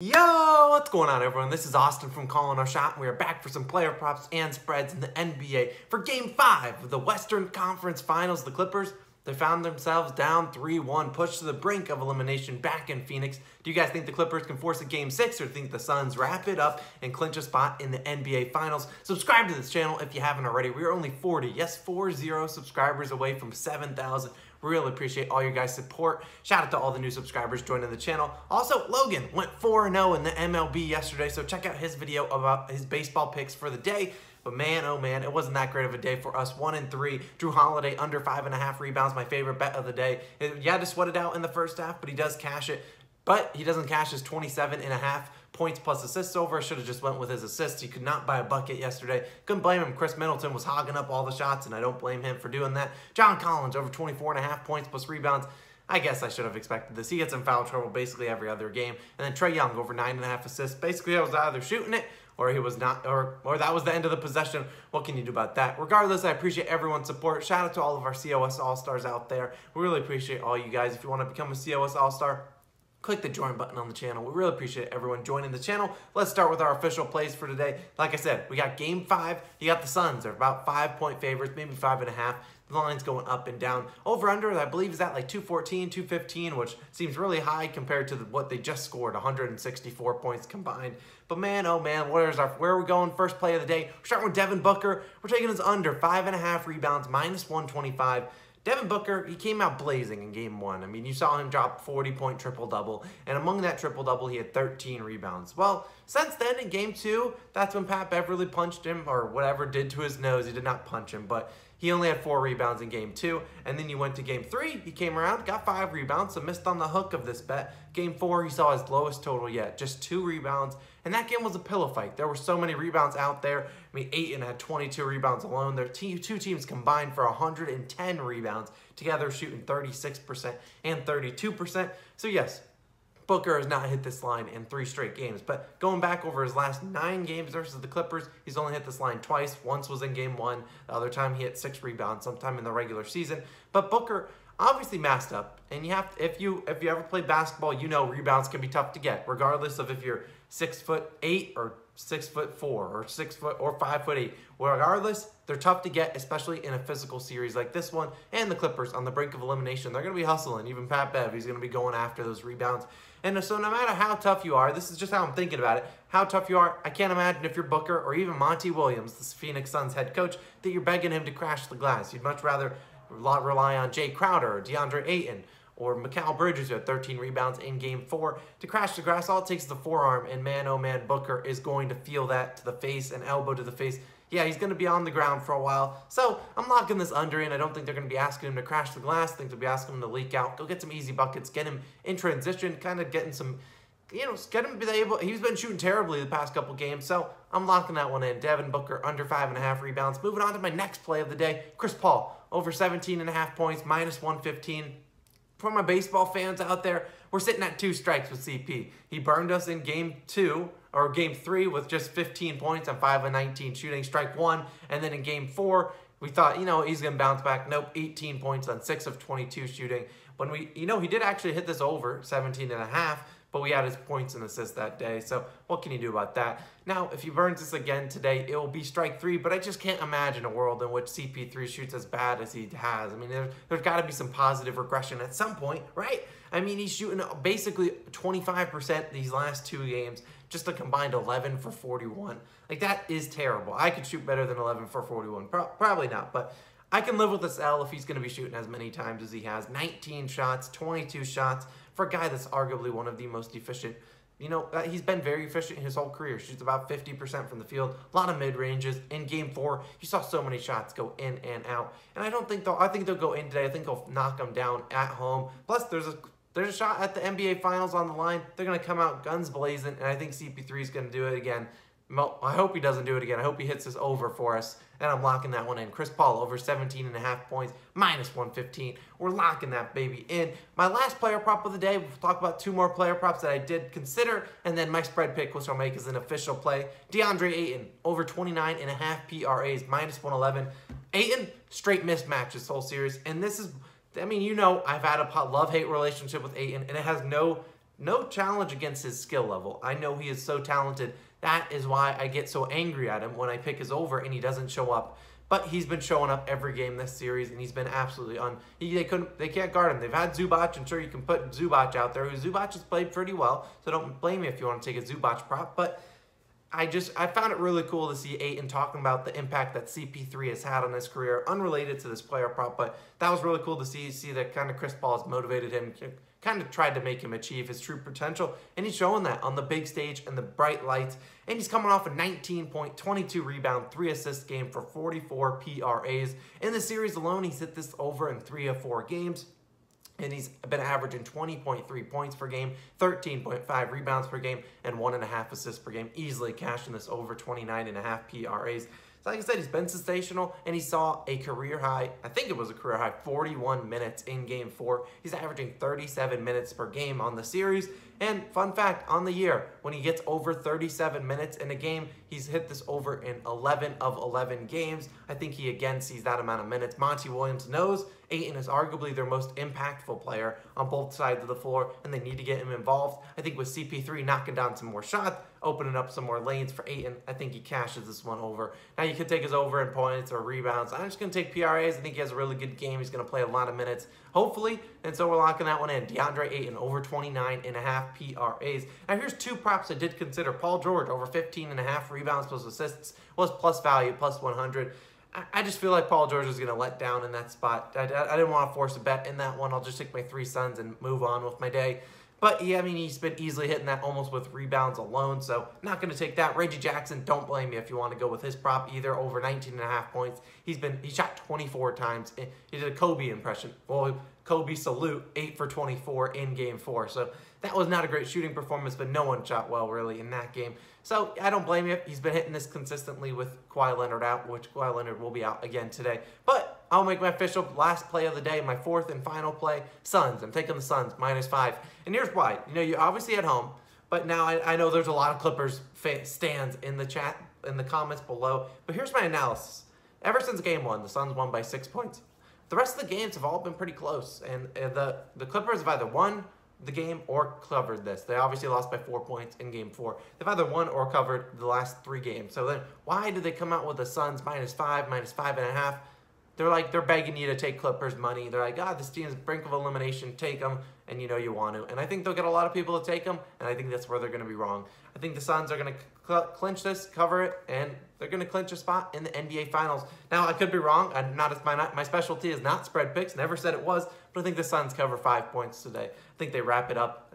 Yo, what's going on, everyone? This is Austin from Calling Our Shot. We are back for some player props and spreads in the NBA for Game 5 of the Western Conference Finals. The Clippers, they found themselves down 3-1, pushed to the brink of elimination back in Phoenix. Do you guys think the Clippers can force a Game 6 or think the Suns wrap it up and clinch a spot in the NBA Finals? Subscribe to this channel if you haven't already. We are only 40 subscribers away from 7,000. Really appreciate all your guys' support. Shout out to all the new subscribers joining the channel. Also, Logan went 4-0 in the MLB yesterday, so check out his video about his baseball picks for the day. But man, oh man, it wasn't that great of a day for us. 1-3. Drew Holiday under 5.5 rebounds, my favorite bet of the day. You had to sweat it out in the first half, but he does cash it. But he doesn't cash his 27.5 points plus assists over. Should have just went with his assists. He could not buy a bucket yesterday. Couldn't blame him. Chris Middleton was hogging up all the shots, and I don't blame him for doing that. John Collins over 24.5 points plus rebounds. I guess I should have expected this. He gets in foul trouble basically every other game. And then Trae Young over 9.5 assists. Basically, I was either shooting it or he was not, or that was the end of the possession. What can you do about that? Regardless, I appreciate everyone's support. Shout out to all of our COS All-Stars out there. We really appreciate all you guys. If you want to become a COS All-Star, click the join button on the channel. We really appreciate everyone joining the channel. Let's start with our official plays for today. Like I said, we got Game 5. You got the Suns. They're about 5-point favorites, maybe 5.5. The line's going up and down. Over-under, I believe, is at like 214, 215, which seems really high compared to what they just scored, 164 points combined. But man, oh man, where are we going? First play of the day. We're starting with Devin Booker. We're taking his under 5.5 rebounds, minus 125. Devin Booker, he came out blazing in Game 1. I mean, you saw him drop 40-point triple-double, and among that triple-double, he had 13 rebounds. Well, since then, in Game 2, that's when Pat Beverly punched him, or whatever did to his nose. He did not punch him, but he only had 4 rebounds in Game 2, and then you went to Game 3. He came around, got 5 rebounds, so missed on the hook of this bet. Game 4, he saw his lowest total yet, just 2 rebounds, and that game was a pillow fight. There were so many rebounds out there. I mean, Ayton had 22 rebounds alone. Their two teams combined for 110 rebounds, together shooting 36% and 32%. So yes, Booker has not hit this line in 3 straight games. But going back over his last 9 games versus the Clippers, he's only hit this line twice. Once was in Game 1. The other time he hit 6 rebounds, sometime in the regular season. But Booker obviously masked up. And you have to, if you ever played basketball, you know rebounds can be tough to get, regardless of if you're 6'8" or 6'4" or 6 foot or 5'8". Regardless, they're tough to get, especially in a physical series like this one. And the Clippers on the brink of elimination, they're going to be hustling. Even Pat Bev, he's going to be going after those rebounds. And so no matter how tough you are, this is just how I'm thinking about it, how tough you are, I can't imagine if you're Booker or even Monty Williams, the Phoenix Suns head coach, that you're begging him to crash the glass. You'd much rather rely on Jay Crowder or Deandre Ayton or Mikal Bridges, who had 13 rebounds in Game 4. To crash the glass, all it takes is the forearm, and man, oh man, Booker is going to feel that to the face, an elbow to the face. Yeah, he's going to be on the ground for a while. So I'm locking this under in. I don't think they're going to be asking him to crash the glass. I think they'll be asking him to leak out, go get some easy buckets, get him in transition, kind of getting some, get him be able. He's been shooting terribly the past couple games, so I'm locking that one in. Devin Booker under 5.5 rebounds. Moving on to my next play of the day, Chris Paul over 17.5 points, minus 115. For my baseball fans out there, we're sitting at 2 strikes with CP. He burned us in Game 2, or Game 3 with just 15 points on 5 of 19 shooting, strike 1. And then in Game 4, we thought, he's going to bounce back. Nope, 18 points on 6 of 22 shooting. When he did actually hit this over 17.5, but we had his points and assists that day. So what can you do about that? Now, if he burns this again today, it will be strike 3, but I just can't imagine a world in which CP3 shoots as bad as he has. I mean, there's got to be some positive regression at some point, right? I mean, he's shooting basically 25% these last 2 games, just a combined 11 for 41. Like, that is terrible. I could shoot better than 11 for 41. Probably not, but I can live with this L if he's going to be shooting as many times as he has. 19 shots, 22 shots for a guy that's arguably one of the most efficient. He's been very efficient his whole career. Shoots about 50% from the field. A lot of mid-ranges. In Game 4, you saw so many shots go in and out. And I think they'll go in today. I think they'll knock them down at home. Plus, there's a shot at the NBA Finals on the line. They're going to come out guns blazing, and I think CP3 is going to do it again. I hope he doesn't do it again. I hope he hits this over for us, and I'm locking that one in. Chris Paul over 17.5 points, minus 115. We're locking that baby in. My last player prop of the day, we'll talk about 2 more player props that I did consider, and then my spread pick, which I'll make as an official play. Deandre Ayton over 29.5 PRAs, minus 111. Ayton, straight mismatch this whole series, and this is, I've had a love-hate relationship with Ayton, and it has no no challenge against his skill level. I know he is so talented. That is why I get so angry at him when I pick his over and he doesn't show up. But he's been showing up every game this series, and he's been absolutely they can't guard him. They've had Zubac, and sure, you can put Zubac out there. Zubac has played pretty well, so don't blame me if you want to take a Zubac prop. But I found it really cool to see Ayton talking about the impact that CP3 has had on his career, unrelated to this player prop, but that was really cool to see that kind of Chris Paul has motivated him, kind of tried to make him achieve his true potential, and he's showing that on the big stage and the bright lights, and he's coming off a 19-point, 22 rebound, 3 assist game for 44 PRAs. In the series alone, he's hit this over in 3 of 4 games. And he's been averaging 20.3 points per game, 13.5 rebounds per game, and 1.5 assists per game, easily cashing this over 29.5 PRAs. So like I said, he's been sensational, and he saw a career high, I think it was a career high, 41 minutes in Game 4. He's averaging 37 minutes per game on the series. And fun fact, on the year, when he gets over 37 minutes in a game, he's hit this over in 11 of 11 games. I think he again sees that amount of minutes. Monty Williams knows Ayton is arguably their most impactful player on both sides of the floor, and they need to get him involved. I think with CP3 knocking down some more shots, opening up some more lanes for Ayton, I think he cashes this one over. Now, you could take his over in points or rebounds. I'm just going to take PRAs. I think he has a really good game. He's going to play a lot of minutes, hopefully, and so we're locking that one in. Deandre Ayton over 29.5 PRAs. Now, here's 2 props I did consider. Paul George over 15.5 rebounds plus assists was plus value, plus 100. I just feel like Paul George is going to let down in that spot. I didn't want to force a bet in that one. I'll just take my 3 Suns and move on with my day. But, yeah, I mean, he's been easily hitting that almost with rebounds alone, so not going to take that. Reggie Jackson, don't blame me if you want to go with his prop either, over 19.5 points. He shot 24 times. He did a Kobe impression. Well, Kobe salute, 8 for 24 in Game 4. So that was not a great shooting performance, but no one shot well, really, in that game. So I don't blame you. He's been hitting this consistently with Kawhi Leonard out, which Kawhi Leonard will be out again today. But I'll make my official last play of the day, my 4th and final play, Suns. I'm taking the Suns, -5. And here's why. You know, you're obviously at home, but now I know there's a lot of Clippers stands in the chat, in the comments below. But here's my analysis. Ever since Game 1, the Suns won by 6 points. The rest of the games have all been pretty close, and the Clippers have either won the game or covered this. They obviously lost by 4 points in Game 4. They've either won or covered the last 3 games. So then why did they come out with the Suns -5, -5.5? They're begging you to take Clippers money. They're like, this team's brink of elimination. Take them, and you know you want to. And I think they'll get a lot of people to take them, and I think that's where they're going to be wrong. I think the Suns are going to clinch this, cover it, and they're going to clinch a spot in the NBA Finals. Now, I could be wrong. My specialty is not spread picks. Never said it was, but I think the Suns cover 5 points today. I think they wrap it up.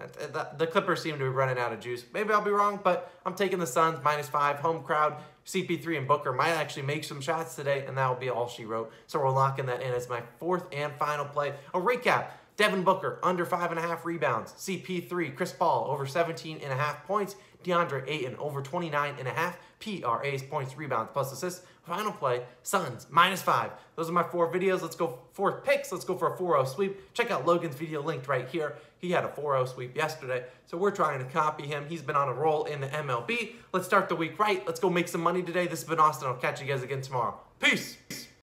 The Clippers seem to be running out of juice. Maybe I'll be wrong, but I'm taking the Suns -5, home crowd. CP3 and Booker might actually make some shots today, and that will be all she wrote. So we're locking that in as my 4th and final play. A recap. Devin Booker, under 5.5 rebounds. CP3, Chris Paul, over 17.5 points. Deandre Ayton, over 29.5 PRAs, points, rebounds, plus assists. Final play, Suns, -5. Those are my 4 videos. Let's go 4 picks. Let's go for a 4-0 sweep. Check out Logan's video linked right here. He had a 4-0 sweep yesterday, so we're trying to copy him. He's been on a roll in the MLB. Let's start the week right. Let's go make some money today. This has been Austin. I'll catch you guys again tomorrow. Peace.